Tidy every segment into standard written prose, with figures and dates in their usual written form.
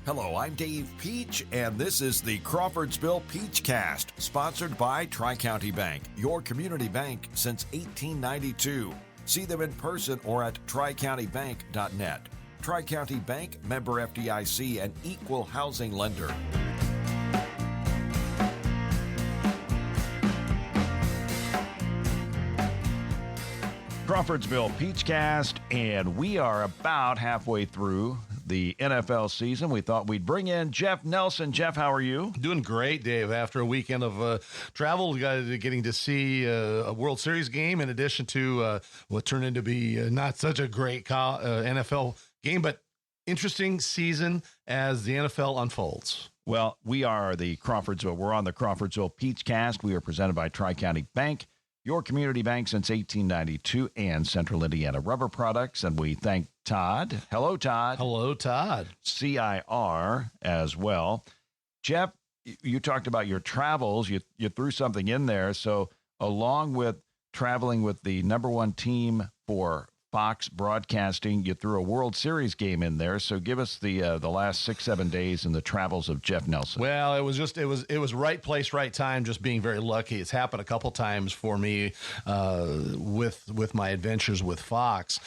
Hello, I'm Dave Peach, and this is the Crawfordsville Peachcast, sponsored by Tri-County Bank, your community bank since 1892. See them in person or at tricountybank.net. Tri-County Bank, member FDIC, and equal housing lender. Crawfordsville Peachcast, and we are about halfway through the NFL season. We thought we'd bring in Jeff Nelson. Jeff, how are you? Doing great, Dave. After a weekend of travel, getting to see a World Series game in addition to what turned into be not such a great NFL game, but interesting season as the NFL unfolds. Well, we are the Crawfordsville. We're on the Crawfordsville Peachcast. We are presented by Tri-County Bank, your community bank since 1892, and Central Indiana Rubber Products. And we thank Todd. Hello, Todd. Hello, Todd. CIR as well. Jeff, you talked about your travels. You threw something in there. So along with traveling with the number one team for Fox Broadcasting, you threw a World Series game in there. So give us the last 6-7 days in the travels of Jeff Nelson. Well, it was right place, right time. Just being very lucky. It's happened a couple times for me with my adventures with Fox.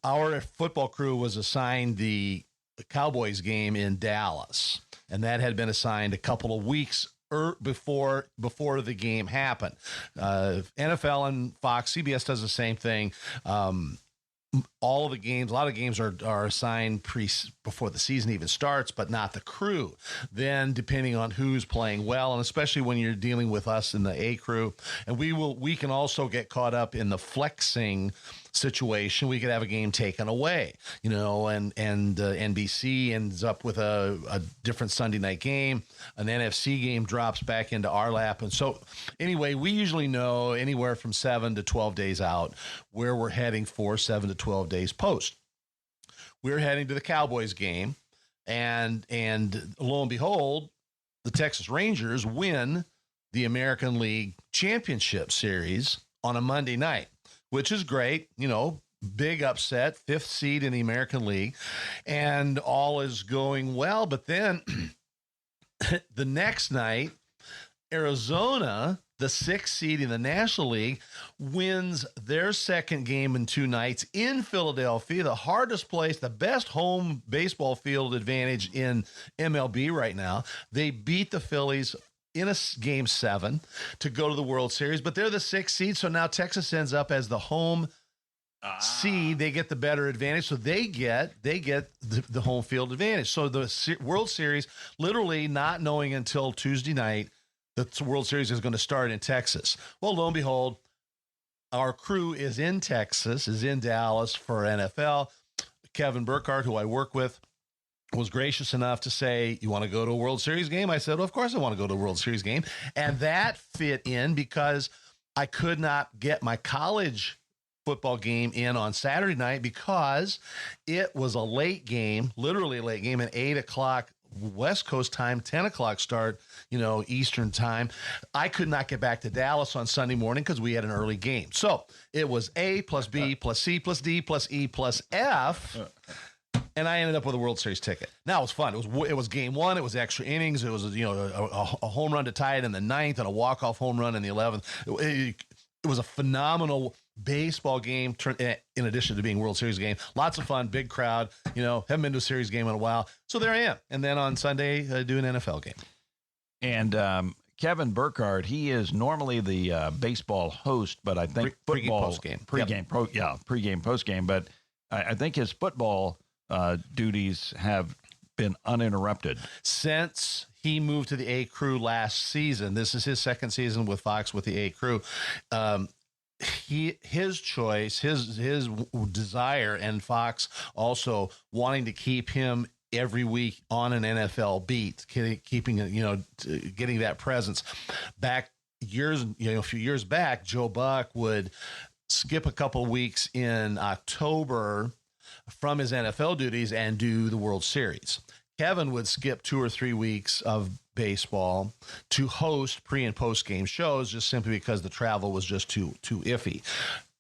Our football crew was assigned the Cowboys game in Dallas, and that had been assigned a couple of weeks before the game happened. NFL and Fox, CBS does the same thing. All of the games, a lot of games are assigned before the season even starts, but not the crew. Then, depending on who's playing well, and especially when you're dealing with us in the A crew, and we can also get caught up in the flexing situation. We could have a game taken away, and NBC ends up with a different Sunday night game. An NFC game drops back into our lap. And so anyway, we usually know anywhere from 7 to 12 days out where we're heading for 7 to 12 days post. We're heading to the Cowboys game, and lo and behold, the Texas Rangers win the American League Championship Series on a Monday night, which is great, big upset, 5th seed in the American League, and all is going well. But then the next night, Arizona, the 6th seed in the National League, wins their second game in 2 nights in Philadelphia, the hardest place, the best home baseball field advantage in MLB right now. They beat the Phillies in a game 7 to go to the World Series, but they're the 6th seed. So now Texas ends up as the home seed. They get the better advantage. So they get the home field advantage. So the World Series, literally not knowing until Tuesday night that the World Series is going to start in Texas. Well, lo and behold, our crew is in Texas, is in Dallas for NFL. Kevin Burkhardt, who I work with, was gracious enough to say, you want to go to a World Series game? I said, well, of course I want to go to a World Series game. And that fit in because I could not get my college football game in on Saturday night because it was a late game, literally a late game, at 8 o'clock West Coast time, 10 o'clock start, Eastern time. I could not get back to Dallas on Sunday morning because we had an early game. So it was A plus B plus C plus D plus E plus F. And I ended up with a World Series ticket. Now it was fun. It was game 1. It was extra innings. It was a home run to tie it in the 9th and a walk-off home run in the 11th. It was a phenomenal baseball game in addition to being World Series game. Lots of fun, big crowd. Haven't been to a series game in a while. So there I am. And then on Sunday, I do an NFL game. And Kevin Burkhardt, he is normally the baseball host, but I think football pregame, postgame. But I think his football duties have been uninterrupted since he moved to the A crew last season. This is his second season with Fox with the A crew. His choice, his desire, and Fox also wanting to keep him every week on an NFL beat, keeping getting that presence. A few years back, Joe Buck would skip a couple weeks in October from his NFL duties and do the World Series. Kevin would skip 2 or 3 weeks of baseball to host pre and post game shows, just simply because the travel was just too iffy.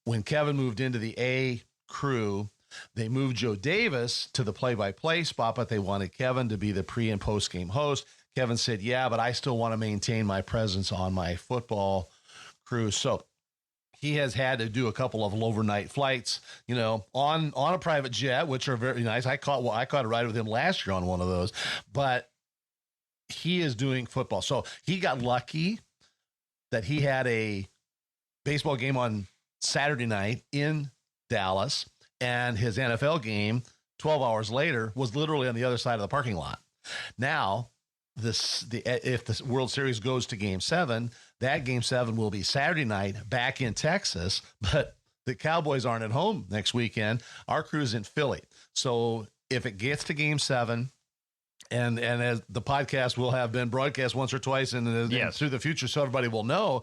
When Kevin moved into the A crew, They moved Joe Davis to the play-by-play spot, but they wanted Kevin to be the pre- and post-game host. Kevin said, yeah, but I still want to maintain my presence on my football crew. So he has had to do a couple of overnight flights, on a private jet, which are very nice. I caught a ride with him last year on one of those, but he is doing football. So he got lucky that he had a baseball game on Saturday night in Dallas, and his NFL game 12 hours later was literally on the other side of the parking lot. Now, if the World Series goes to Game 7, that Game 7 will be Saturday night back in Texas, but the Cowboys aren't at home next weekend. Our crew's in Philly. So if it gets to Game 7, and as the podcast will have been broadcast once or twice and through the future, so everybody will know.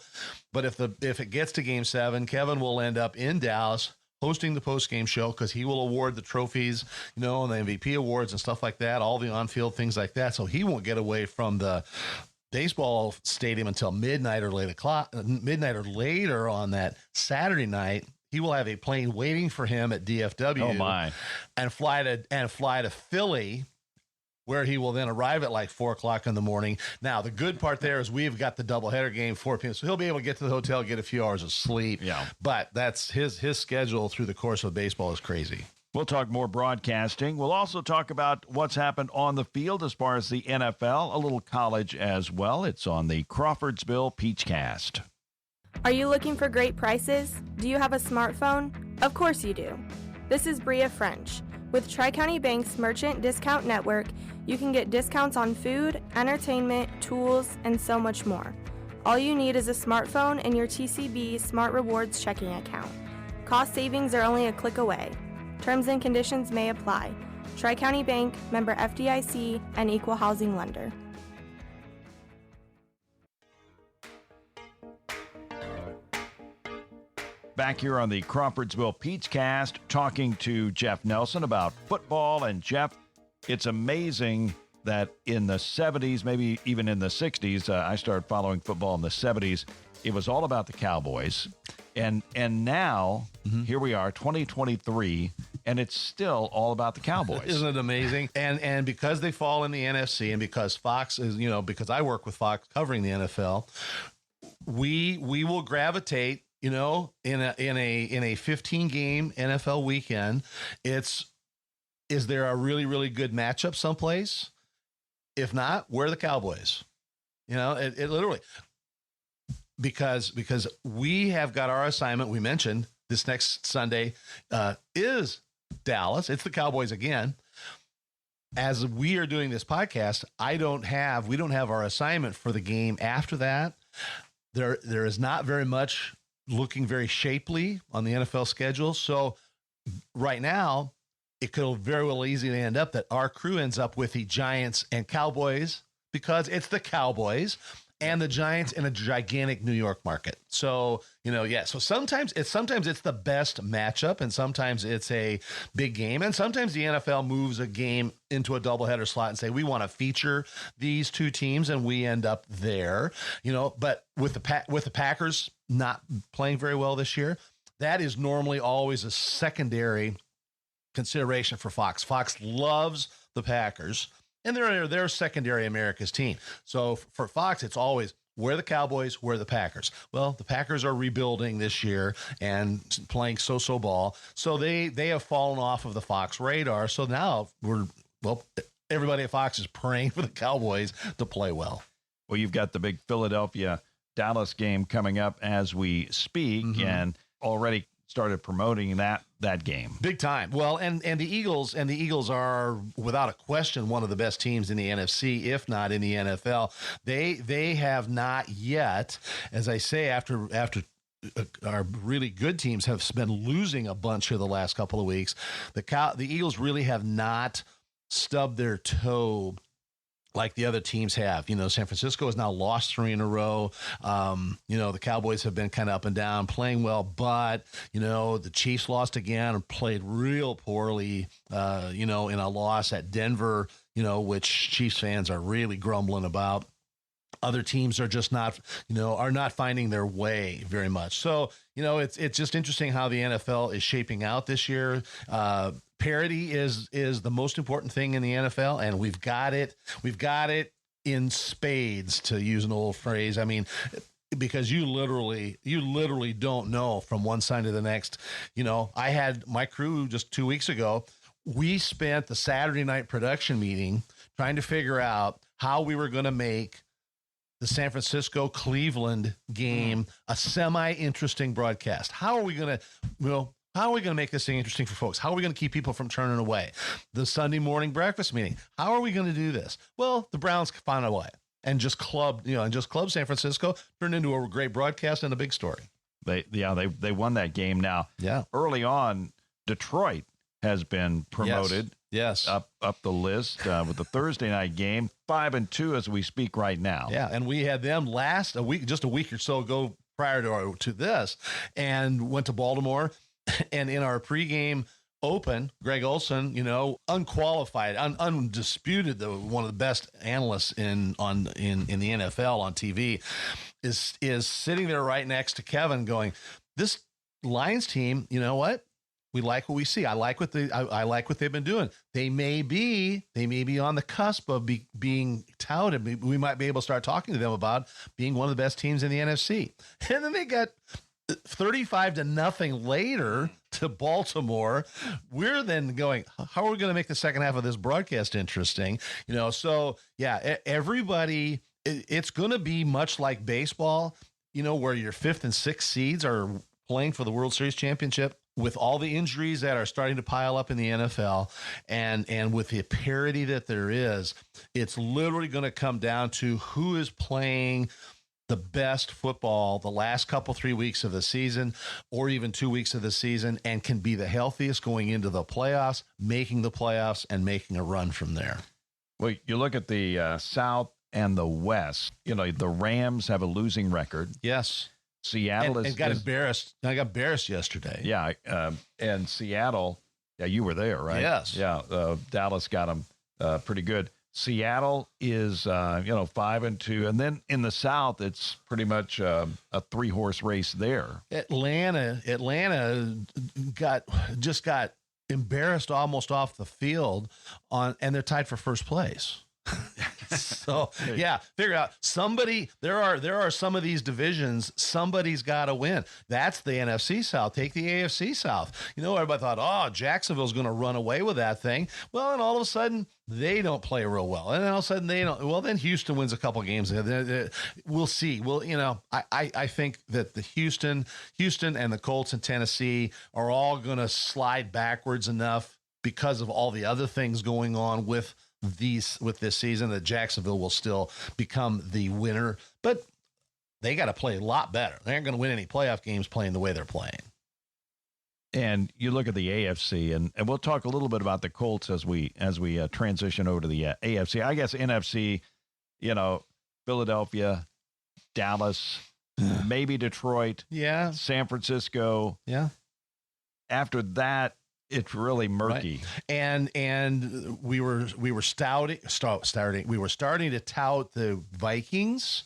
But if it gets to Game 7, Kevin will end up in Dallas hosting the post-game show, because he will award the trophies, and the MVP awards and stuff like that, all the on-field things like that. So he won't get away from the baseball stadium until midnight or later on that Saturday night. He will have a plane waiting for him at DFW. Oh my! And fly to Philly, where he will then arrive at like 4:00 in the morning. Now, the good part there is we've got the doubleheader game 4 p.m. So he'll be able to get to the hotel, get a few hours of sleep. Yeah. But that's his schedule through the course of baseball is crazy. We'll talk more broadcasting. We'll also talk about what's happened on the field as far as the NFL, a little college as well. It's on the Crawfordsville Peachcast. Are you looking for great prices? Do you have a smartphone? Of course you do. This is Bria French. With Tri-County Bank's Merchant Discount Network, you can get discounts on food, entertainment, tools, and so much more. All you need is a smartphone and your TCB Smart Rewards checking account. Cost savings are only a click away. Terms and conditions may apply. Tri-County Bank, member FDIC, and equal housing lender. Back here on the Crawfordsville Peachcast, talking to Jeff Nelson about football. And Jeff, it's amazing that in the 70s, maybe even in the 60s, I started following football in the 70s. It was all about the Cowboys. And now, here we are, 2023, and it's still all about the Cowboys. Isn't it amazing? And because they fall in the NFC, and because Fox is, because I work with Fox covering the NFL, we will gravitate. In a 15-game NFL weekend, is there a really, really good matchup someplace? If not, where are the Cowboys? It literally, because we have got our assignment. We mentioned this next Sunday is Dallas. It's the Cowboys again. As we are doing this podcast, we don't have our assignment for the game after that. There is not very much looking very shapely on the NFL schedule. So right now, it could very well easily end up that our crew ends up with the Giants and Cowboys, because it's the Cowboys and the Giants in a gigantic New York market. So, so sometimes it's the best matchup, and sometimes it's a big game. And sometimes the NFL moves a game into a doubleheader slot and say, we want to feature these two teams, and we end up there, but with the Packers not playing very well this year, that is normally always a secondary consideration for Fox. Fox loves the Packers, and they're secondary America's team. So for Fox, it's always, where the Cowboys, where the Packers. Well, the Packers are rebuilding this year and playing so-so ball. So they have fallen off of the Fox radar. So now everybody at Fox is praying for the Cowboys to play well. Well, you've got the big Philadelphia-Dallas game coming up as we speak, and already started promoting that game. Big time. Well, and the Eagles are without a question one of the best teams in the NFC, if not in the NFL. They have not yet, as I say, after our really good teams have been losing a bunch here the last couple of weeks, the Eagles really have not stubbed their toe like the other teams have. San Francisco has now lost 3 in a row. The Cowboys have been kind of up and down, playing well, but, the Chiefs lost again and played real poorly, in a loss at Denver, which Chiefs fans are really grumbling about. Other teams are just not, are not finding their way very much. So, it's just interesting how the NFL is shaping out this year. Parity is the most important thing in the NFL, and we've got it in spades, to use an old phrase. I mean, because you literally don't know from one side to the next. I had my crew just 2 weeks ago. We spent the Saturday night production meeting trying to figure out how we were going to make the San Francisco-Cleveland game a semi-interesting broadcast. How are we going to make this thing interesting for folks? How are we going to keep people from turning away? The Sunday morning breakfast meeting. How are we going to do this? Well, the Browns found a way and just clubbed San Francisco, turned into a great broadcast and a big story. They won that game. Now, early on, Detroit has been promoted. Yes. Up the list with the Thursday night game, 5-2 as we speak right now. Yeah, and we had them just a week or so ago prior to this, and went to Baltimore. And in our pregame open, Greg Olson, unqualified, undisputed, one of the best analysts in the NFL on TV, is sitting there right next to Kevin, going, "This Lions team, you know what? We like what we see. I like what they've been doing. They may be on the cusp of being touted. We might be able to start talking to them about being one of the best teams in the NFC." And then they got 35-0 later to Baltimore. We're then going, how are we going to make the second half of this broadcast interesting? So yeah, everybody, it's going to be much like baseball, where your 5th and 6th seeds are playing for the World Series championship. With all the injuries that are starting to pile up in the NFL, and with the parity that there is, it's literally going to come down to who is playing the best football the last 3 weeks of the season, or even 2 weeks of the season, and can be the healthiest going into the playoffs, making the playoffs, and making a run from there. Well, you look at the South and the West. The Rams have a losing record. Yes. Seattle got embarrassed. I got embarrassed yesterday. Yeah, and Seattle. Yeah, you were there, right? Yes. Yeah, Dallas got them pretty good. Seattle is 5-2, and then in the South, it's pretty much a 3-horse race there. Atlanta got embarrassed almost off the field and they're tied for first place. So yeah, figure out somebody. There are some of these divisions. Somebody's got to win. That's the NFC South. Take the AFC South. Everybody thought, Jacksonville's going to run away with that thing. Well, and all of a sudden they don't play real well, and then all of a sudden they don't. Well, then Houston wins a couple games. We'll see. Well, I think that the Houston and the Colts and Tennessee are all going to slide backwards enough because of all the other things going on with this season, that Jacksonville will still become the winner, but they got to play a lot better. They aren't going to win any playoff games playing the way they're playing. And you look at the AFC, and we'll talk a little bit about the Colts as we transition over to the AFC. I guess NFC, Philadelphia, Dallas, maybe Detroit, San Francisco. Yeah. After that, it's really murky. Right. And we were starting to tout the Vikings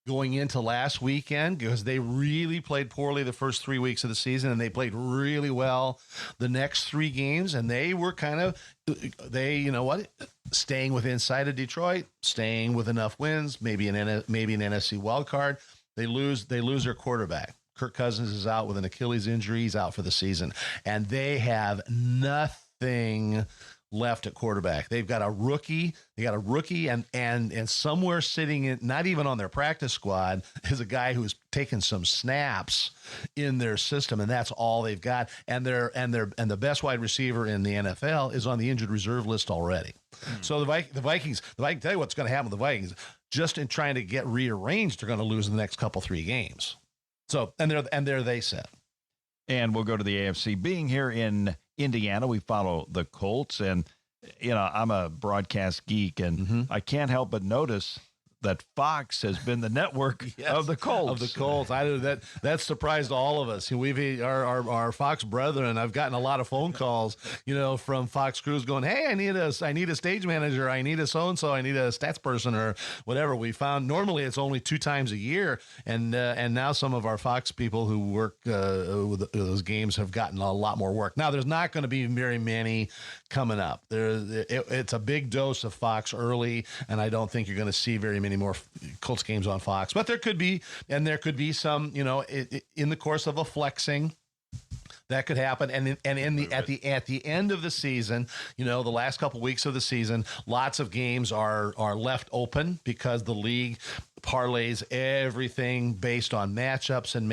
going into last weekend, because they really played poorly the first 3 weeks of the season, and they played really well the next 3 games, and they were staying with inside of Detroit, staying with enough wins, maybe an NFC wild card. They lose their quarterback. Kirk Cousins is out with an Achilles injury. He's out for the season. And they have nothing left at quarterback. They've got a rookie. And somewhere sitting in, not even on their practice squad, is a guy who's taken some snaps in their system, and that's all they've got. And the best wide receiver in the NFL is on the injured reserve list already. So the Vikings, tell you what's going to happen with the Vikings. Just in trying to get rearranged, they're going to lose in the next 3 games. So, and there they sit. And we'll go to the AFC. Being here in Indiana, we follow the Colts, and I'm a broadcast geek, and I can't help but notice that Fox has been the network of the Colts. Of the Colts. That surprised all of us. We've our Fox brethren. I've gotten a lot of phone calls, from Fox crews going, "Hey, I need a stage manager. I need a so and so. I need a stats person or whatever." We found normally it's only 2 times a year, and now some of our Fox people who work with those games have gotten a lot more work. Now there's not going to be very many coming up. It's a big dose of Fox early, and I don't think you're going to see very many more Colts games on Fox. But there could be some, in the course of a flexing. That could happen, and at the end of the season, the last couple weeks of the season, lots of games are left open because the league parlays everything based on matchups and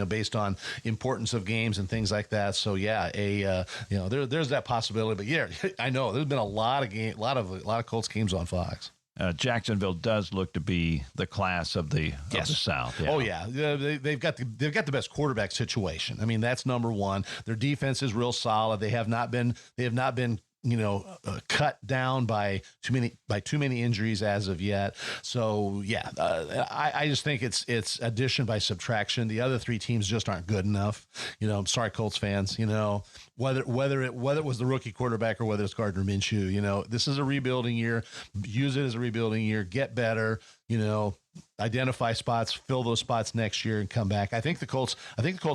based on importance of games and things like that. So there's that possibility. But yeah, I know there's been a lot of Colts games on Fox. Jacksonville does look to be the class of the South. Yeah. Oh yeah, they've got the best quarterback situation. I mean, that's number one. Their defense is real solid. They have not been cut down by too many injuries as of yet. So yeah, I just think it's addition by subtraction. The other 3 teams just aren't good enough. I'm sorry, Colts fans. Whether it was the rookie quarterback or whether it's Gardner Minshew, this is a rebuilding year. Use it as a rebuilding year. Get better. Identify spots, fill those spots next year, and come back. I think the Colts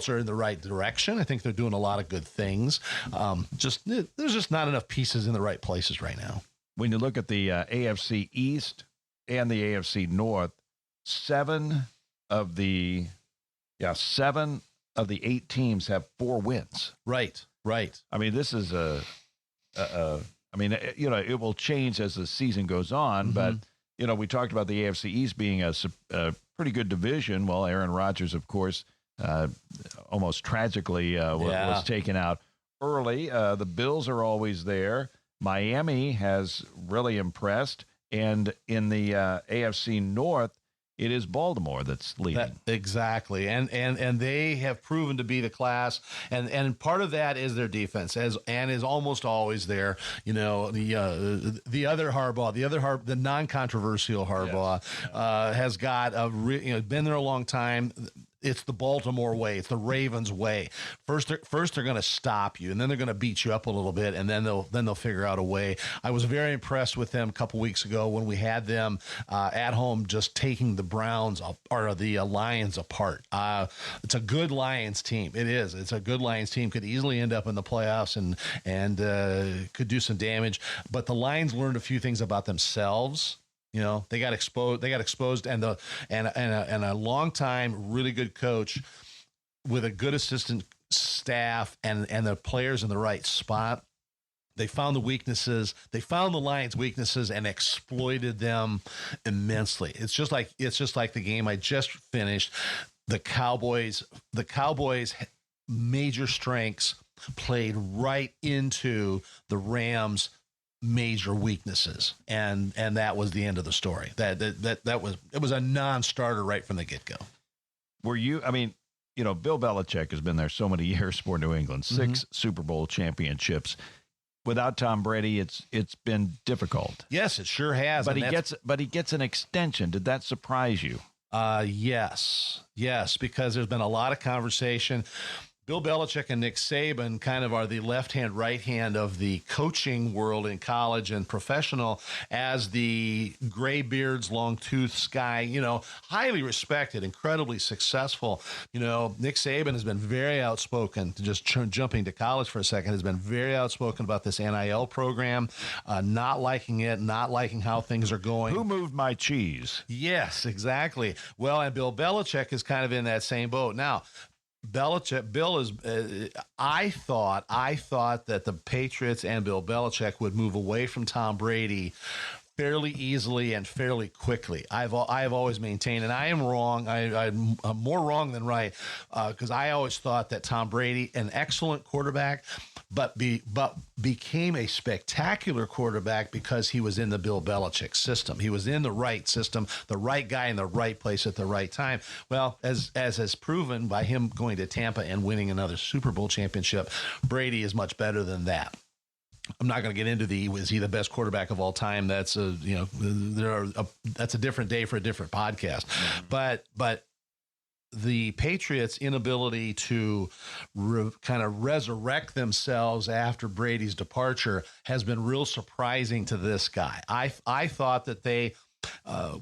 are in the right direction. I think they're doing a lot of good things. There's just not enough pieces in the right places right now. When you look at the AFC East and the AFC North, 7 of the 8 teams have 4 wins. Right. I mean, this is it will change as the season goes on, but. We talked about the AFC East being a pretty good division. Well, Aaron Rodgers, of course, almost tragically was taken out early. The Bills are always there. Miami has really impressed. And in the AFC North, it is Baltimore that's leading. Exactly. And they have proven to be the class. And part of that is their defense, and is almost always there. The other Harbaugh, the non-controversial Harbaugh, has got been there a long time. It's the Baltimore way. It's the Ravens way. First they're going to stop you, and then they're going to beat you up a little bit, and then they'll figure out a way. I was very impressed with them a couple weeks ago when we had them at home, just taking the Browns or the Lions apart. It's a good Lions team. It is. It's a good Lions team. Could easily end up in the playoffs and could do some damage. But the Lions learned a few things about themselves. They got exposed, and a long time really good coach with a good assistant staff and the players in the right spot. They found the weaknesses. They found the Lions' weaknesses and exploited them immensely. It's just like the game I just finished. The Cowboys' major strengths played right into the Rams' major weaknesses, and that was the end of the story. It was a non-starter right from the get-go. Were you? I mean, Bill Belichick has been there so many years for New England, 6 Super Bowl championships. Without Tom Brady, it's been difficult. Yes, it sure has. But he gets an extension. Did that surprise you? Yes, because there's been a lot of conversation. Bill Belichick and Nick Saban kind of are the left hand, right hand of the coaching world in college and professional, as the graybeards, long-toothed guy, highly respected, incredibly successful. Nick Saban has been very outspoken, jumping to college for a second, has been very outspoken about this NIL program, not liking it, not liking how things are going. Who moved my cheese? Yes, exactly. Well, and Bill Belichick is kind of in that same boat. Now, Bill is. I thought that the Patriots and Bill Belichick would move away from Tom Brady fairly easily and fairly quickly. I've always maintained, and I am wrong. I'm more wrong than right, because I always thought that Tom Brady, an excellent quarterback, but became a spectacular quarterback because he was in the Bill Belichick system. He was in the right system, the right guy in the right place at the right time. Well, as has proven by him going to Tampa and winning another Super Bowl championship, Brady is much better than that. I'm not going to get into is he the best quarterback of all time? That's that's a different day for a different podcast. But the Patriots' inability to kind of resurrect themselves after Brady's departure has been real surprising to this guy. I thought that they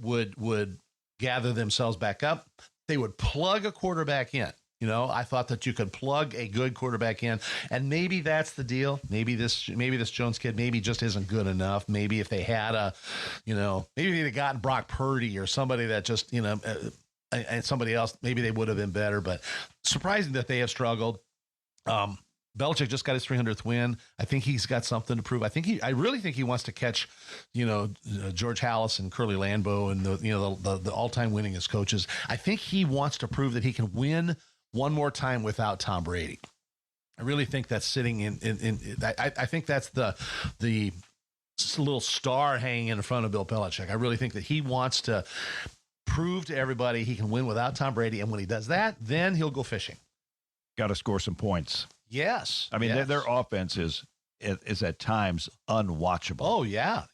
would gather themselves back up. They would plug a quarterback in. I thought that you could plug a good quarterback in, and maybe that's the deal. Maybe this Jones kid maybe just isn't good enough. Maybe if they had maybe they'd have gotten Brock Purdy or somebody that just, and somebody else, maybe they would have been better. But surprising that they have struggled. Belichick just got his 300th win. I think he's got something to prove. I really think he wants to catch, George Halas and Curly Lambeau and the all-time winningest coaches. I think he wants to prove that he can win one more time without Tom Brady. I really think that's sitting I think that's the little star hanging in front of Bill Belichick. I really think that he wants to prove to everybody he can win without Tom Brady. And when he does that, then he'll go fishing. Got to score some points. Yes. I mean, their offense is at times unwatchable. Oh yeah.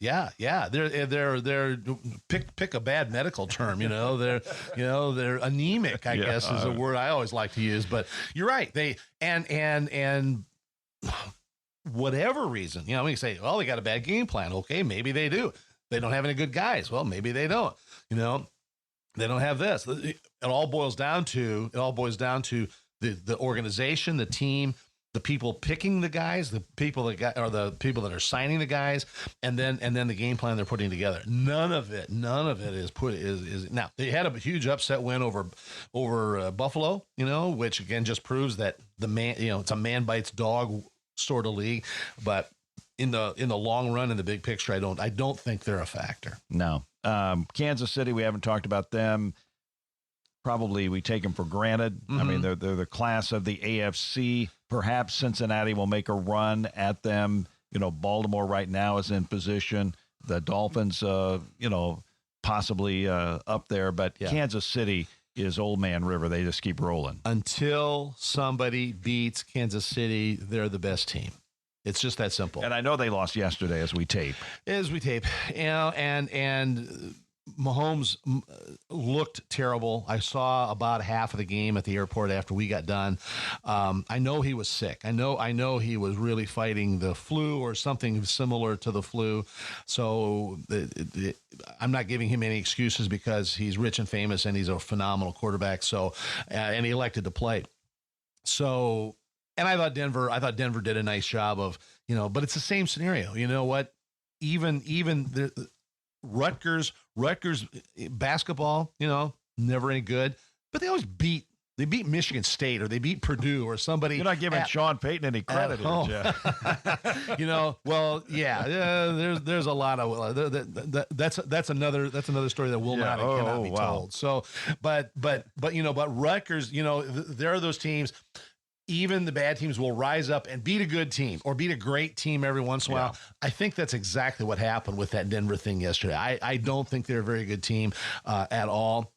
They're pick a bad medical term, they're anemic, I guess is a word I always like to use, but you're right. They, and whatever reason, when you say, well, they got a bad game plan. Okay. Maybe they do. They don't have any good guys. Well, maybe they don't, they don't have this. It all boils down to the organization, the team, the people picking the guys, the people that are signing the guys, and then the game plan they're putting together. None of it is now. They had a huge upset win over Buffalo, which again just proves that it's a man bites dog sort of league. But in the long run, in the big picture, I don't think they're a factor. No. Kansas City, we haven't talked about them. Probably we take them for granted. Mm-hmm. I mean, they're the class of the AFC. Perhaps Cincinnati will make a run at them. Baltimore right now is in position. The Dolphins, possibly up there. But Kansas City is Old Man River. They just keep rolling. Until somebody beats Kansas City, they're the best team. It's just that simple. And I know they lost yesterday as we tape. And Mahomes looked terrible. I saw about half of the game at the airport after we got done. I know he was sick. I know he was really fighting the flu or something similar to the flu. So I'm not giving him any excuses because he's rich and famous and he's a phenomenal quarterback. So, and he elected to play. So, and I thought Denver did a nice job of, but it's the same scenario. You know what? Even the Rutgers basketball, never any good, but they beat Michigan State or they beat Purdue or somebody. You're not giving Sean Payton any credit here, Jeff. Well, yeah, there's a lot of that's another story that will not and cannot be told. So, but Rutgers, there are those teams. Even the bad teams will rise up and beat a good team or beat a great team every once in a while. I think that's exactly what happened with that Denver thing yesterday. I don't think they're a very good team at all.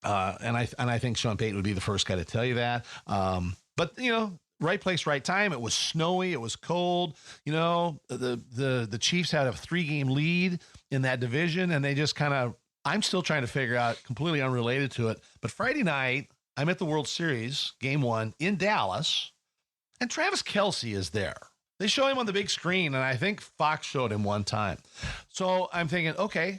And I think Sean Payton would be the first guy to tell you that. But right place, right time. It was snowy. It was cold. The Chiefs had a 3-game lead in that division, and they just I'm still trying to figure out, completely unrelated to it. But Friday night, I'm at the World Series, Game 1 in Dallas, and Travis Kelce is there. They show him on the big screen, and I think Fox showed him one time. So I'm thinking, okay,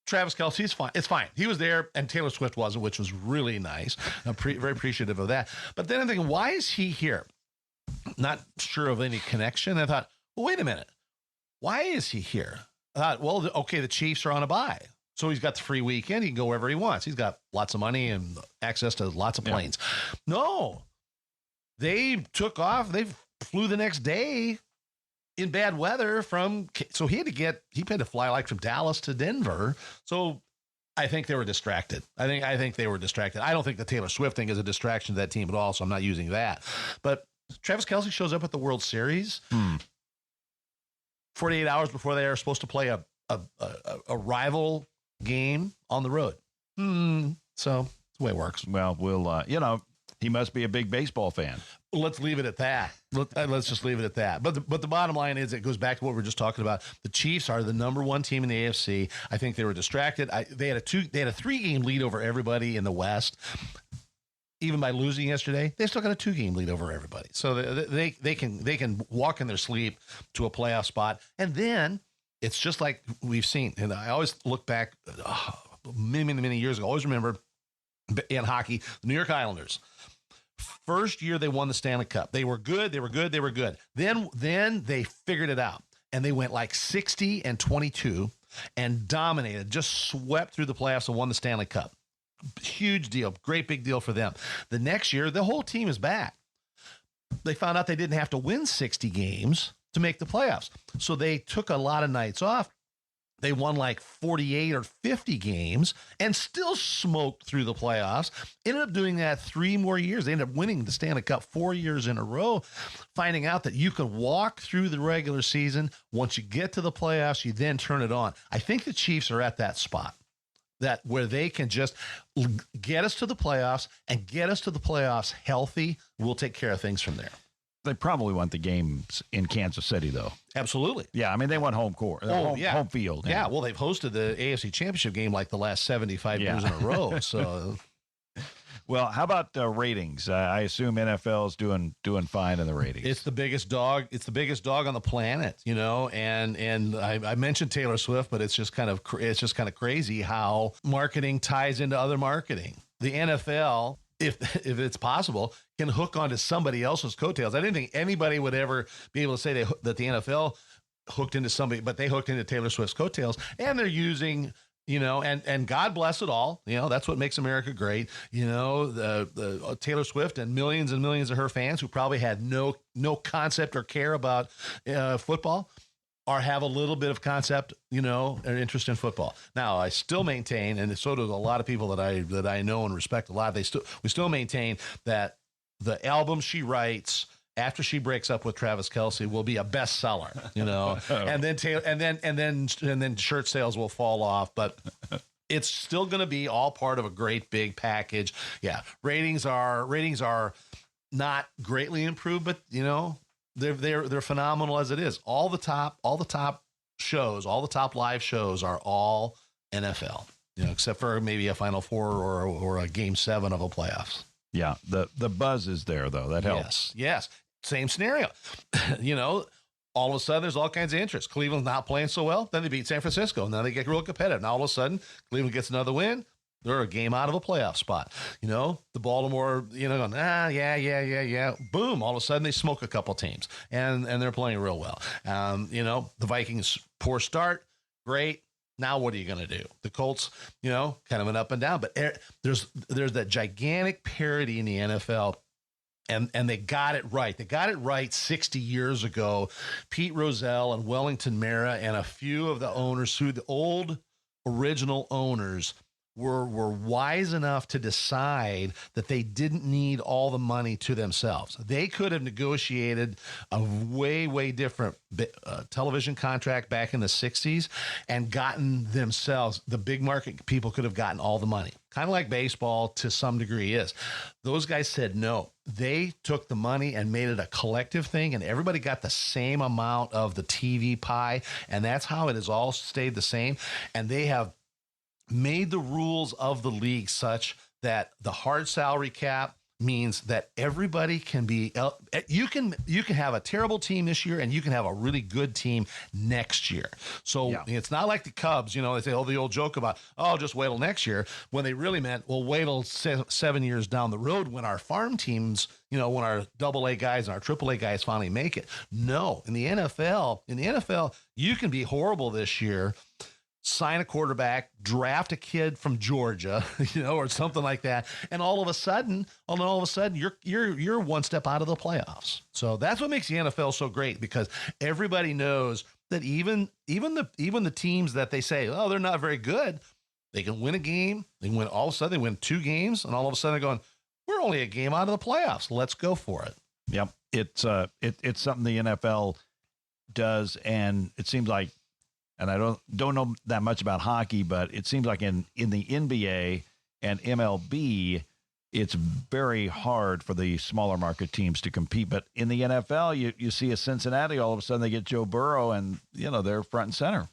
Travis Kelce is fine. It's fine. He was there, and Taylor Swift wasn't, which was really nice. I'm very appreciative of that. But then I'm thinking, why is he here? Not sure of any connection. I thought, well, wait a minute. Why is he here? I thought, well, okay, the Chiefs are on a bye. So he's got the free weekend. He can go wherever he wants. He's got lots of money and access to lots of planes. Yeah. No, they took off. They flew the next day in bad weather so he had to fly from Dallas to Denver. So I think they were distracted. I think they were distracted. I don't think the Taylor Swift thing is a distraction to that team at all. So I'm not using that. But Travis Kelce shows up at the World Series 48 hours before they are supposed to play a rival game on the road. So that's the way it works. Well, he must be a big baseball fan. let's leave it at that. Let's just leave it at that. But the bottom line is, it goes back to what we were just talking about. The Chiefs are the number one team in the AFC. I think they were distracted. They had a 3-game lead over everybody in the West. Even by losing yesterday, they still got a 2-game lead over everybody. So they can walk in their sleep to a playoff spot. And then it's just like we've seen. And I always look back many years ago. I always remember in hockey, the New York Islanders. First year they won the Stanley Cup. They were good. Then they figured it out, and they went like 60-22 and dominated, just swept through the playoffs and won the Stanley Cup. Huge deal. Great big deal for them. The next year, the whole team is back. They found out they didn't have to win 60 games to make the playoffs. So they took a lot of nights off. They won like 48 or 50 games and still smoked through the playoffs. Ended up doing that 3 more years. They ended up winning the Stanley Cup 4 years in a row, finding out that you can walk through the regular season. Once you get to the playoffs, you then turn it on. I think the Chiefs are at that spot, that where they can just get us to the playoffs and get us to the playoffs healthy. We'll take care of things from there. They probably want the games in Kansas City, though. Absolutely. Yeah, I mean, they want home court. Home field. Yeah, well, they've hosted the AFC Championship game like the last 75 years in a row. So, well, how about ratings? I assume NFL is doing fine in the ratings. It's the biggest dog. It's the biggest dog on the planet, you know. And I mentioned Taylor Swift, but it's just kind of crazy how marketing ties into other marketing. The NFL, if it's possible, can hook onto somebody else's coattails. I didn't think anybody would ever be able to say that the NFL hooked into somebody, but they hooked into Taylor Swift's coattails, and they're using, you know, and God bless it all. You know, that's what makes America great. You know, the Taylor Swift and millions of her fans who probably had no concept or care about football, or have a little bit of concept, you know, or interest in football. Now, I still maintain, and so do a lot of people that I know and respect a lot. We still maintain that the album she writes after she breaks up with Travis Kelce will be a bestseller, you know, and then shirt sales will fall off, but it's still going to be all part of a great big package. Yeah, ratings are not greatly improved, but you know, they're phenomenal as it is. All the top shows, all the top live shows are all NFL, you know, except for maybe a Final Four or a Game 7 of a playoffs. Yeah, the buzz is there though. That helps. Yes. Same scenario. You know, all of a sudden there's all kinds of interest. Cleveland's not playing so well, then they beat San Francisco. Now they get real competitive. Now all of a sudden Cleveland gets another win. They're a game out of a playoff spot. You know, the Baltimore, you know, going, yeah. Boom. All of a sudden they smoke a couple teams and they're playing real well. You know, the Vikings, poor start. Great. Now what are you going to do? The Colts, you know, kind of an up and down, but there's that gigantic parity in the NFL. And they got it right. They got it right 60 years ago. Pete Rozelle and Wellington Mara and a few of the owners, who the old original owners, were wise enough to decide that they didn't need all the money to themselves. They could have negotiated a way different television contract back in the 60s and gotten themselves, the big market people could have gotten all the money. Kind of like baseball to some degree is. Those guys said no. They took the money and made it a collective thing, and everybody got the same amount of the TV pie, and that's how it has all stayed the same. And they have made the rules of the league such that the hard salary cap means that everybody can be, you can have a terrible team this year and you can have a really good team next year. So yeah. It's not like the Cubs, you know, they say, the old joke about, just wait till next year, when they really meant, well, wait till 7 years down the road when our farm teams, you know, when our AA guys and our AAA guys finally make it. No, in the NFL, you can be horrible this year, sign a quarterback, draft a kid from Georgia, you know, or something like that, and all of a sudden, you're one step out of the playoffs. So that's what makes the NFL so great, because everybody knows that even the teams that they say, they're not very good, they can win a game. They can win, all of a sudden they win 2 games, and all of a sudden they're going, we're only a game out of the playoffs. Let's go for it. Yep, it's something the NFL does, and it seems like. And I don't know that much about hockey, but it seems like in the NBA and MLB, it's very hard for the smaller market teams to compete. But in the NFL, you see a Cincinnati, all of a sudden they get Joe Burrow, and they're front and center.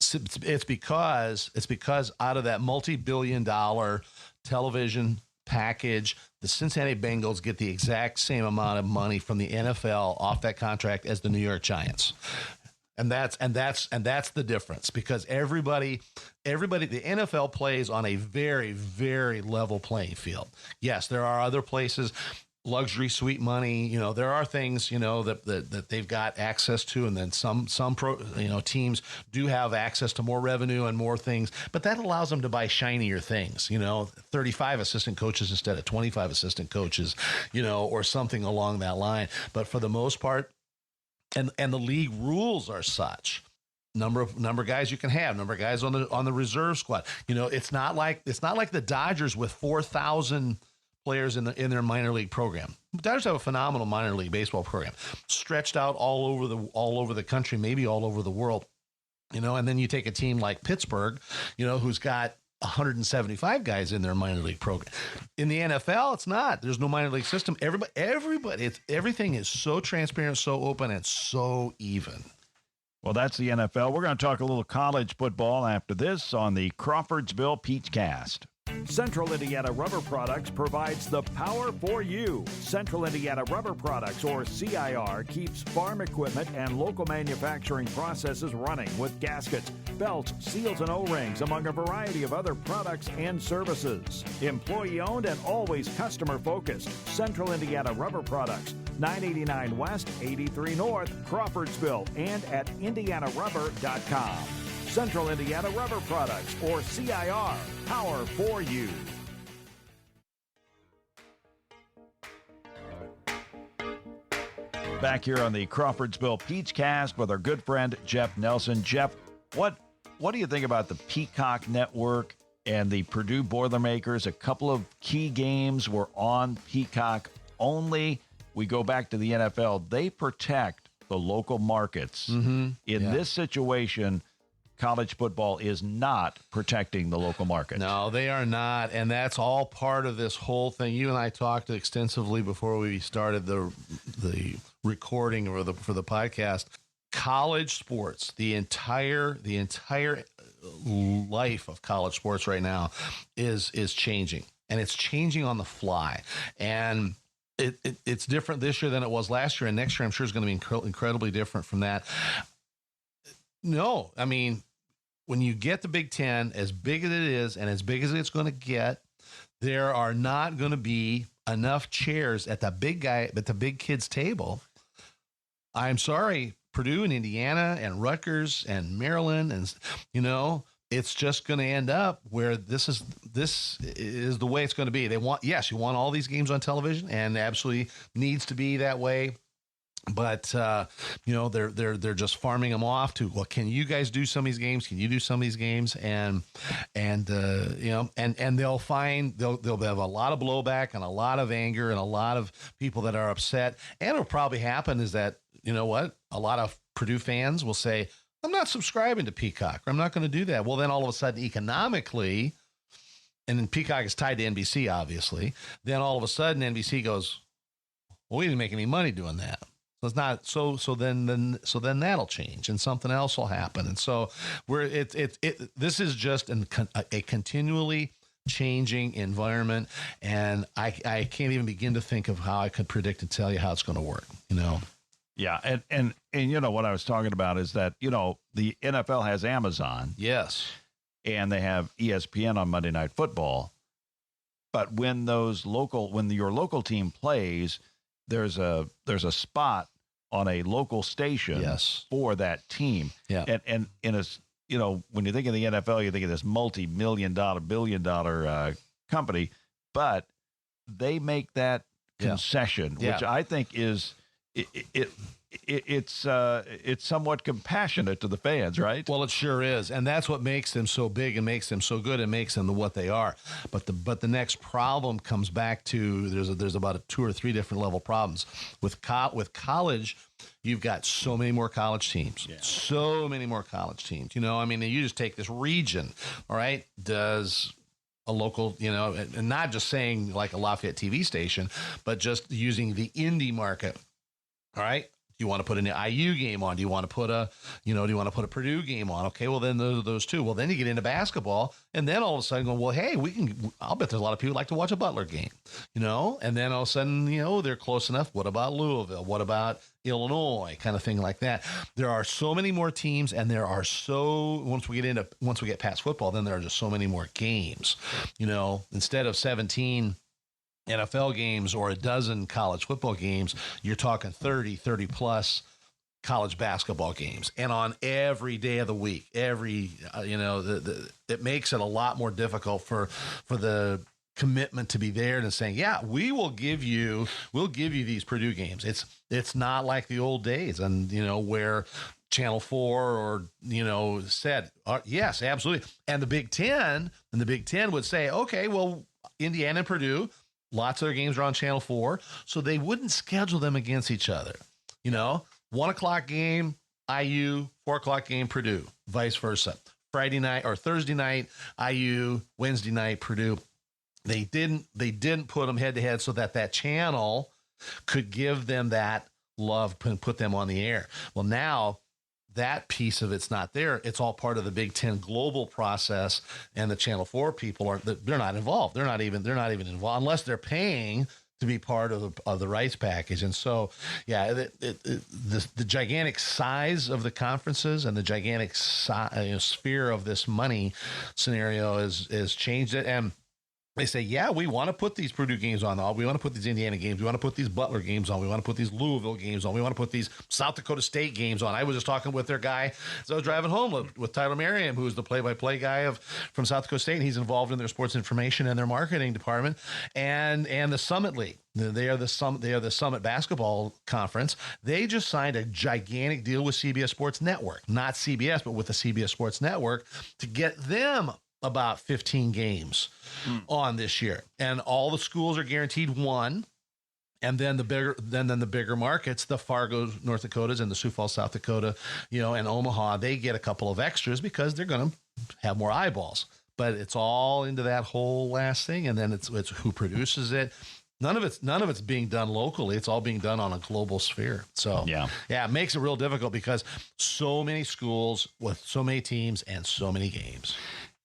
It's because out of that multi-billion-dollar television package, the Cincinnati Bengals get the exact same amount of money from the NFL off that contract as the New York Giants. And that's the difference, because everybody, the NFL plays on a very, very level playing field. Yes, there are other places, luxury suite money. There are things, that they've got access to, and then some teams do have access to more revenue and more things, but that allows them to buy shinier things. 35 assistant coaches instead of 25 assistant coaches, or something along that line. But for the most part, and the league rules are such. Number of guys you can have, number of guys on the reserve squad. It's not like the Dodgers with 4,000 players in their minor league program. The Dodgers have a phenomenal minor league baseball program, stretched out all over the country, maybe all over the world. And then you take a team like Pittsburgh, who's got 175 guys in their minor league program. In the NFL, it's not. There's no minor league system. Everything is so transparent, so open, and so even. Well, that's the NFL. We're going to talk a little college football after this on the Crawfordsville Peachcast. Central Indiana Rubber Products provides the power for you. Central Indiana Rubber Products, or CIR, keeps farm equipment and local manufacturing processes running with gaskets, belts, seals, and O-rings, among a variety of other products and services. Employee-owned and always customer-focused. Central Indiana Rubber Products, 989 West, 83 North, Crawfordsville, and at indianarubber.com. Central Indiana Rubber Products, or CIR, power for you. Back here on the Crawfordsville Peachcast with our good friend Jeff Nelson. Jeff, what do you think about the Peacock Network and the Purdue Boilermakers? A couple of key games were on Peacock only. We go back to the NFL. They protect the local markets. In this situation, college football is not protecting the local market. No, they are not, and that's all part of this whole thing. You and I talked extensively before we started the recording for the podcast. College sports, the entire life of college sports right now is changing, and it's changing on the fly. And it's different this year than it was last year, and next year I'm sure is going to be incredibly different from that. No, I mean, when you get the Big Ten, as big as it is and as big as it's going to get, there are not going to be enough chairs at the big kids table. I'm sorry, Purdue and Indiana and Rutgers and Maryland, and it's just going to end up where this is the way it's going to be. You want all these games on television, and absolutely needs to be that way. But they're just farming them off to, well, can you guys do some of these games? Can you do some of these games? And they'll have a lot of blowback and a lot of anger and a lot of people that are upset. And what'll probably happen is that, a lot of Purdue fans will say, I'm not subscribing to Peacock, or I'm not going to do that. Well, then all of a sudden, economically, and then Peacock is tied to NBC, obviously. Then all of a sudden, NBC goes, well, we didn't make any money doing that. So it's not so then that'll change, and something else will happen. And so this is just a continually changing environment, and I can't even begin to think of how I could predict and tell you how it's going to work. Yeah, and what I was talking about is that the NFL has Amazon, yes, and they have ESPN on Monday Night Football, but when your local team plays, there's a spot on a local station for that team. Yeah. And when you think of the NFL, you think of this multi-million-dollar, billion-dollar company, but they make that concession, which I think is it's somewhat compassionate to the fans, right? Well, it sure is, and that's what makes them so big and makes them so good and makes them what they are. But the next problem comes back to there's about 2 or 3 different level problems with college. You've got so many more college teams, so many more college teams. You just take this region, all right? Does a local, and not just saying like a Lafayette TV station, but just using the indie market. All right. Do you want to put an IU game on? Do you want to put a Purdue game on? Okay, well then those two. Well, then you get into basketball, and then all of a sudden go, well, hey, I'll bet there's a lot of people who like to watch a Butler game, and then all of a sudden, they're close enough. What about Louisville? What about Illinois? Kind of thing like that. There are so many more teams, and once we get past football, then there are just so many more games. Instead of 17 NFL games or a dozen college football games, you're talking 30 plus college basketball games, and on every day of the week. It makes it a lot more difficult for the commitment to be there and saying, yeah, we'll give you these Purdue games. It's not like the old days, and where Channel 4 or said yes, absolutely, and the Big Ten would say, okay, well, Indiana and Purdue, lots of their games are on Channel 4, so they wouldn't schedule them against each other. 1:00 game, IU, 4:00 game, Purdue, vice versa. Friday night or Thursday night, IU, Wednesday night, Purdue. They didn't put them head to head so that channel could give them that love and put them on the air. Well, now that piece of it's not there. It's all part of the Big Ten global process, and the Channel 4 people they're not involved. They're not even involved unless they're paying to be part of the rights package. And so, yeah, the gigantic size of the conferences and the gigantic sphere of this money scenario is changed it. And they say, yeah, we want to put these Purdue games on. We want to put these Indiana games. We want to put these Butler games on. We want to put these Louisville games on. We want to put these South Dakota State games on. I was just talking with their guy as I was driving home with Tyler Merriam, who's the play-by-play guy from South Dakota State, and he's involved in their sports information and their marketing department, and the Summit League. They are the Summit Basketball Conference. They just signed a gigantic deal with CBS Sports Network, not CBS, but with the CBS Sports Network, to get them about 15 games on this year, and all the schools are guaranteed one. And then the bigger markets, the Fargo, North Dakotas, and the Sioux Falls, South Dakota, and Omaha, they get a couple of extras because they're going to have more eyeballs. But it's all into that whole last thing, and then it's who produces it. None of it's being done locally. It's all being done on a global sphere. So yeah, it makes it real difficult because so many schools with so many teams and so many games.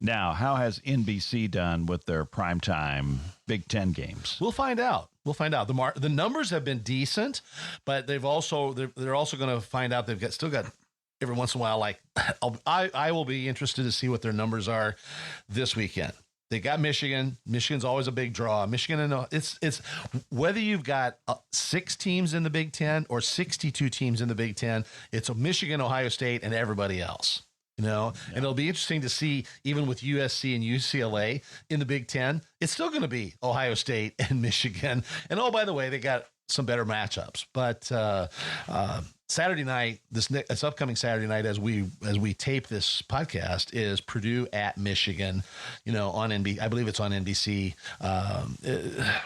Now, how has NBC done with their primetime Big Ten games? We'll find out. The numbers have been decent, but they're also going to find out they've still got every once in a while. Like I will be interested to see what their numbers are this weekend. They got Michigan. Michigan's always a big draw. Michigan, and it's whether you've got 6 teams in the Big Ten or 62 teams in the Big Ten. It's a Michigan, Ohio State, and everybody else. And it'll be interesting to see, even with USC and UCLA in the Big Ten, it's still going to be Ohio State and Michigan. And by the way, they got some better matchups. But Saturday night, this upcoming Saturday night, as we tape this podcast, is Purdue at Michigan. On NBC. I believe it's on NBC.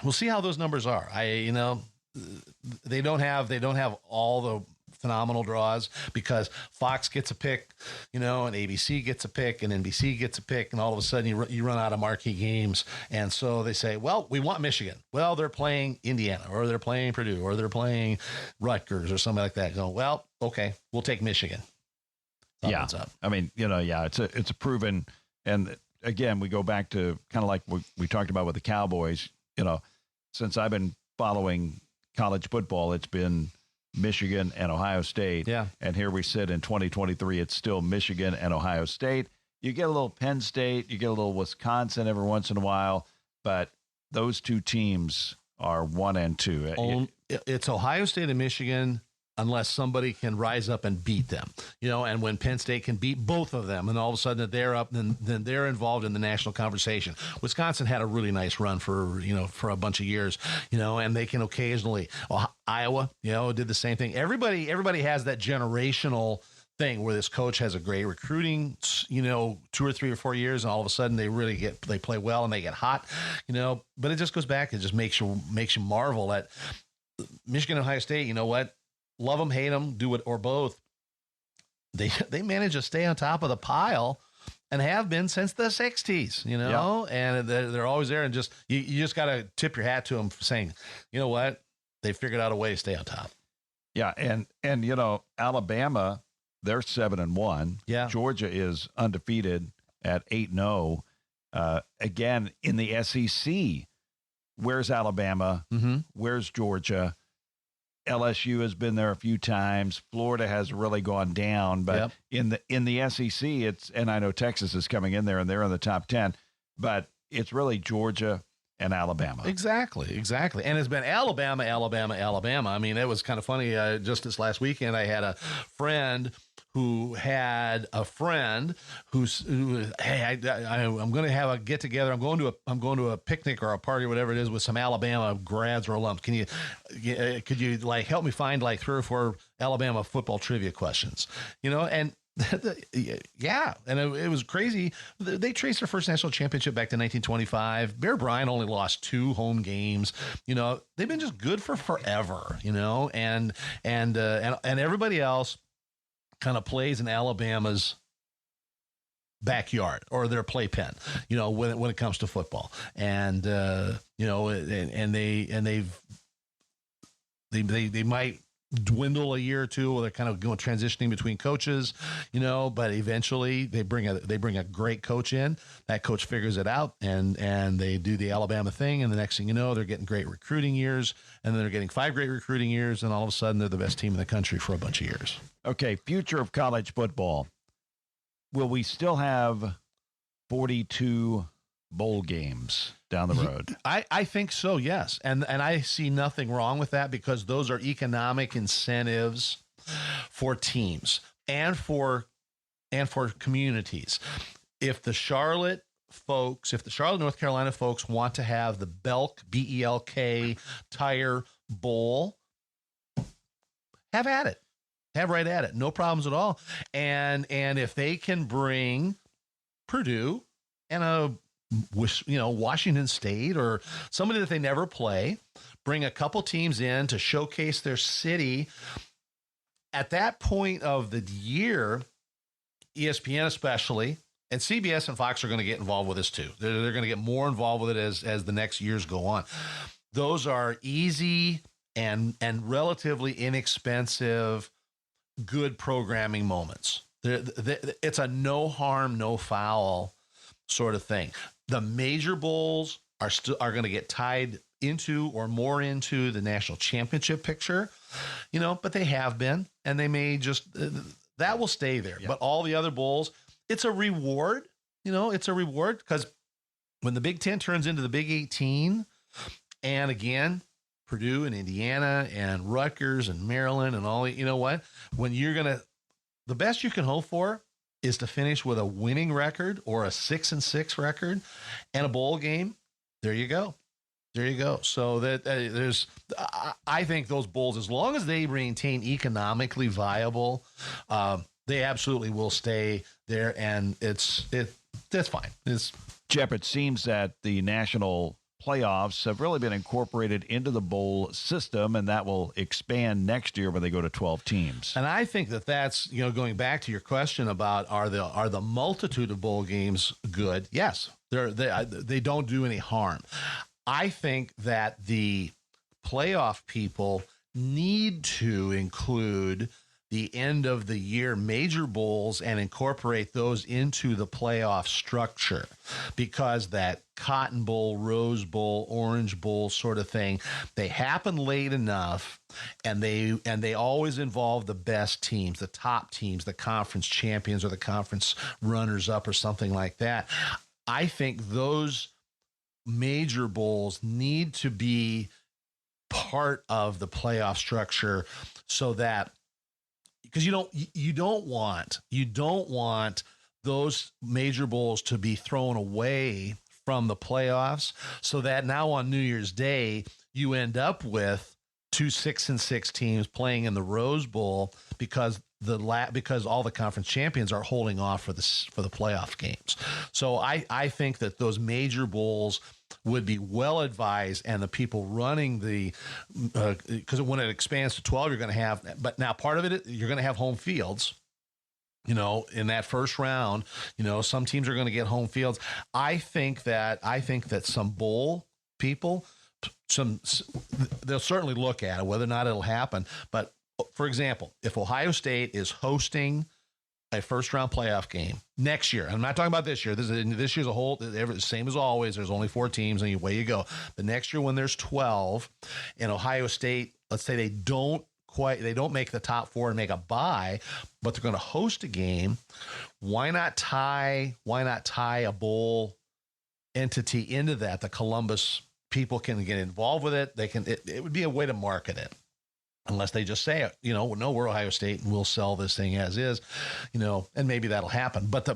We'll see how those numbers are. They don't have all the phenomenal draws because Fox gets a pick, and ABC gets a pick, and NBC gets a pick, and all of a sudden you run out of marquee games. And so they say, well, we want Michigan. Well, they're playing Indiana, or they're playing Purdue, or they're playing Rutgers, or something like that. Go, well, okay, we'll take Michigan. Thumbs up. I mean, it's a proven, and again, we go back to kind of like we talked about with the Cowboys. Since I've been following college football, it's been Michigan and Ohio State. Yeah. And here we sit in 2023. It's still Michigan and Ohio State. You get a little Penn State, you get a little Wisconsin every once in a while, but those two teams are 1 and 2. It's Ohio State and Michigan unless somebody can rise up and beat them, and when Penn State can beat both of them, and all of a sudden that they're up, then they're involved in the national conversation. Wisconsin had a really nice run for a bunch of years, and they can occasionally. Iowa, did the same thing. Everybody has that generational thing where this coach has a great recruiting, 2 or 3 or 4 years, and all of a sudden they play well and they get hot, but it just goes back. It just makes you marvel at Michigan and Ohio State. You know what? Love them, hate them, do it or both. They manage to stay on top of the pile and have been since the 60s, and they're always there. And just you just got to tip your hat to them for saying, you know what, they figured out a way to stay on top. Yeah, and Alabama, they're 7-1. Yeah, Georgia is undefeated at 8-0. Again, in the SEC, where's Alabama? Mm-hmm. Where's Georgia? LSU has been there a few times. Florida has really gone down, but in the SEC, and I know Texas is coming in there, and they're in the top 10, but it's really Georgia and Alabama. Exactly. And it's been Alabama. I mean, it was kind of funny. Just this last weekend, I had a friend who had a friend who hey, I'm going to have a get together. I'm going to a picnic or a party or whatever it is with some Alabama grads or alums. Could you like help me find like 3 or 4 Alabama football trivia questions? And yeah, and it was crazy. They traced their first national championship back to 1925. Bear Bryant only lost 2 home games. They've been just good for forever. And everybody else kind of plays in Alabama's backyard or their playpen, when it comes to football. And they might dwindle a year or two where they're kind of transitioning between coaches, but eventually they bring a great coach in. That coach figures it out and they do the Alabama thing. And the next thing you know, they're getting great recruiting years, and then they're getting 5 great recruiting years. And all of a sudden they're the best team in the country for a bunch of years. Okay. Future of college football. Will we still have 42 bowl games down the road? I think so, yes. And I see nothing wrong with that, because those are economic incentives for teams and for communities. If the Charlotte, North Carolina folks want to have the Belk, BELK Tire Bowl, have at it. Have right at it. No problems at all. And if they can bring Purdue and Washington State or somebody that they never play, bring a couple teams in to showcase their city. At that point of the year, ESPN especially, and CBS and Fox are going to get involved with this too. They're going to get more involved with it as the next years go on. Those are easy and relatively inexpensive, good programming moments. It's a no harm, no foul sort of thing. The major bowls are going to get tied into or more into the national championship picture, but they have been, and they may just, that will stay there. Yep. But all the other bowls, it's a reward, because when the Big 10 turns into the Big 18, and again, Purdue and Indiana and Rutgers and Maryland and all, when the best you can hope for is to finish with a winning record or a 6-6 record and a bowl game. There you go. So that I think those bowls, as long as they maintain economically viable, they absolutely will stay there. And that's fine. Jeff, it seems that the national playoffs have really been incorporated into the bowl system, and that will expand next year when they go to 12 teams. And I think that's, going back to your question about are the multitude of bowl games good? Yes, they don't do any harm. I think that the playoff people need to include the end of the year major bowls and incorporate those into the playoff structure, because that Cotton Bowl, Rose Bowl, Orange Bowl sort of thing, they happen late enough, and they always involve the best teams, the top teams, the conference champions or the conference runners up or something like that. I think those major bowls need to be part of the playoff structure, so that, because you don't want those major bowls to be thrown away from the playoffs, so that now on New Year's Day you end up with 2 6-6 teams playing in the Rose Bowl, because all the conference champions are holding off for the playoff games. So I think that those major bowls would be well advised, and the people running because when it expands to 12, you're going to have, but now part of it, you're going to have home fields. in that first round, some teams are going to get home fields. I think that some bowl people, they'll certainly look at it, whether or not it'll happen. But for example, if Ohio State is hosting a first round playoff game next year, I'm not talking about this year. This year's a whole, same as always. There's only 4 teams and away you go. But next year when there's 12 and Ohio State, let's say they don't make the top 4 and make a bye, but they're going to host a game. Why not tie a bowl entity into that? The Columbus people can get involved with it. It would be a way to market it, unless they just say, no, we're Ohio State and we'll sell this thing as is, and maybe that'll happen. But the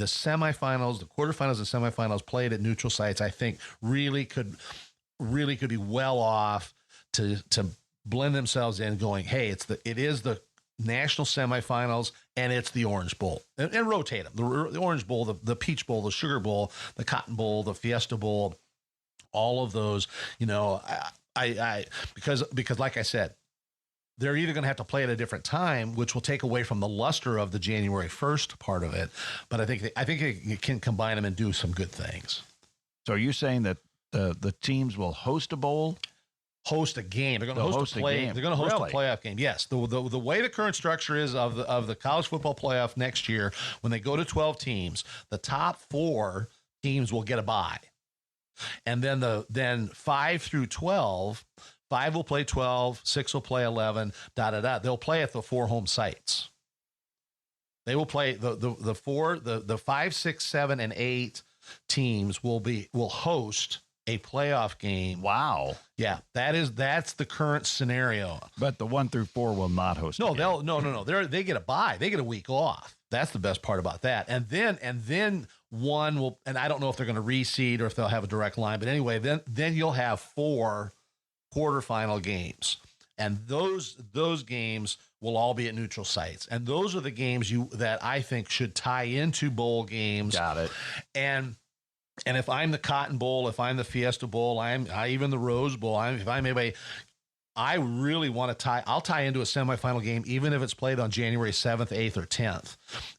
semifinals, the quarterfinals and semifinals played at neutral sites, I think really could be well off to blend themselves in, going, hey, it is the national semifinals and it's the Orange Bowl, and rotate them. The Orange Bowl, the Peach Bowl, the Sugar Bowl, the Cotton Bowl, the Fiesta Bowl, all of those, because like I said, they're either going to have to play at a different time, which will take away from the luster of the January 1st part of it. But I think they can combine them and do some good things. So are you saying that the teams will host a bowl? Host a game. They're going to host a game. They're going to host a playoff game. Yes. The way the current structure is of the college football playoff next year, when they go to 12 teams, the top 4 teams will get a bye. And then 5 through 12, 5 will play 12, 6 will play 11, They'll play at the 4 home sites. They will play the 5, 6, 7, and 8 teams will host a playoff game. Wow. Yeah, that's the current scenario. But the 1 through 4 will not host. No. They get a bye. They get a week off. That's the best part about that. And then one will, and I don't know if they're going to reseed or if they'll have a direct line, but anyway, then you'll have 4 quarterfinal games. And those games will all be at neutral sites. And those are the games that I think should tie into bowl games. Got it. And if I'm the Cotton Bowl, if I'm the Fiesta Bowl, even the Rose Bowl, if I'm anybody, I really want to I'll tie into a semifinal game, even if it's played on January 7th, 8th, or 10th.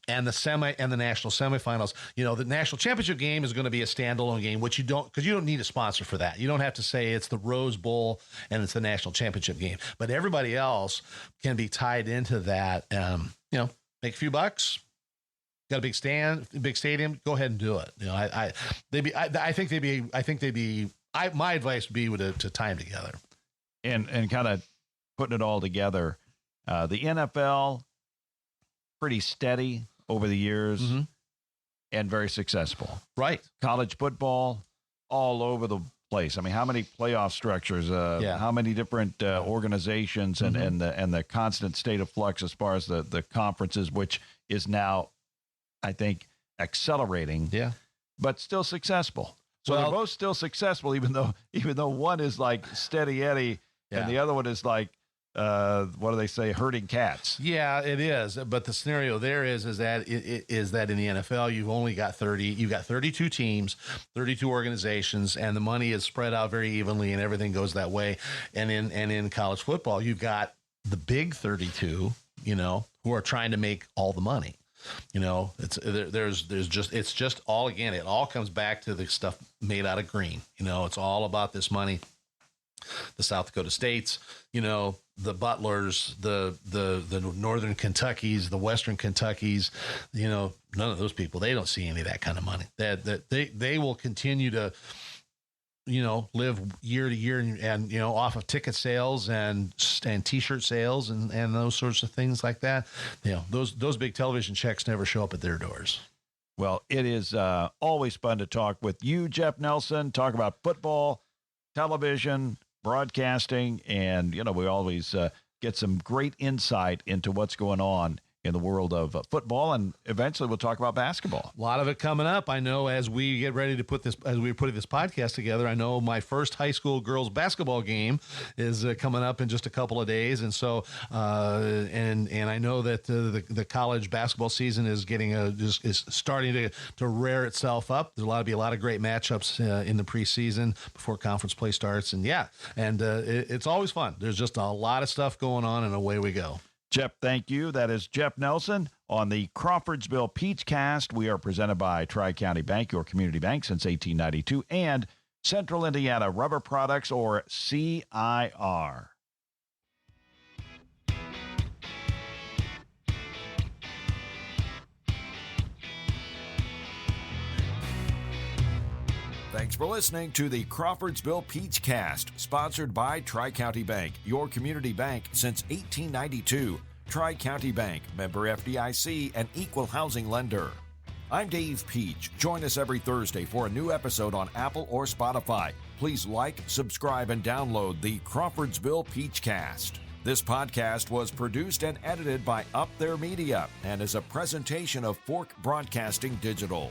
And the national semifinals, the national championship game is going to be a standalone game, which you don't need a sponsor for that. You don't have to say it's the Rose Bowl and it's the national championship game, but everybody else can be tied into that. Make a few bucks. Got a big stadium, go ahead and do it. My advice would be to tie them together. And kind of putting it all together, the NFL, pretty steady over the years, mm-hmm. and very successful. Right. College football, all over the place. I mean, how many playoff structures, how many different organizations, and, mm-hmm. and the constant state of flux as far as the conferences, which is now, I think, accelerating, but still successful. So they're both still successful, even though one is like steady Eddie and the other one is like, what do they say, herding cats? Yeah, it is. But the scenario there is that in the NFL, you've got 32 teams, 32 organizations, and the money is spread out very evenly, and everything goes that way. And in college football, you've got the big 32, who are trying to make all the money. It's just all, again, it all comes back to the stuff made out of green. It's all about this money. The South Dakota States, the Butlers, the Northern Kentuckys, the Western Kentuckys, none of those people, they don't see any of that kind of money. That they will continue to, live year to year and off of ticket sales and T-shirt sales and those sorts of things like that. Those big television checks never show up at their doors. Well, it is always fun to talk with you, Jeff Nelson, talk about football, television, broadcasting, and we always get some great insight into what's going on in the world of football, and eventually we'll talk about basketball. A lot of it coming up. I know as we get ready to as we're putting this podcast together, I know my first high school girls basketball game is coming up in just a couple of days, and so and I know that the college basketball season is is starting to rear itself up. There'll be a lot of great matchups in the preseason before conference play starts, and it's always fun. There's just a lot of stuff going on, and away we go. Jeff, thank you. That is Jeff Nelson on the Crawfordsville Peachcast. We are presented by Tri-County Bank, your community bank since 1892, and Central Indiana Rubber Products, or CIR. Thanks for listening to the Crawfordsville Peachcast, sponsored by Tri-County Bank, your community bank since 1892. Tri-County Bank, member FDIC, and equal housing lender. I'm Dave Peach. Join us every Thursday for a new episode on Apple or Spotify. Please like, subscribe, and download the Crawfordsville Peachcast. This podcast was produced and edited by Up There Media and is a presentation of Fork Broadcasting Digital.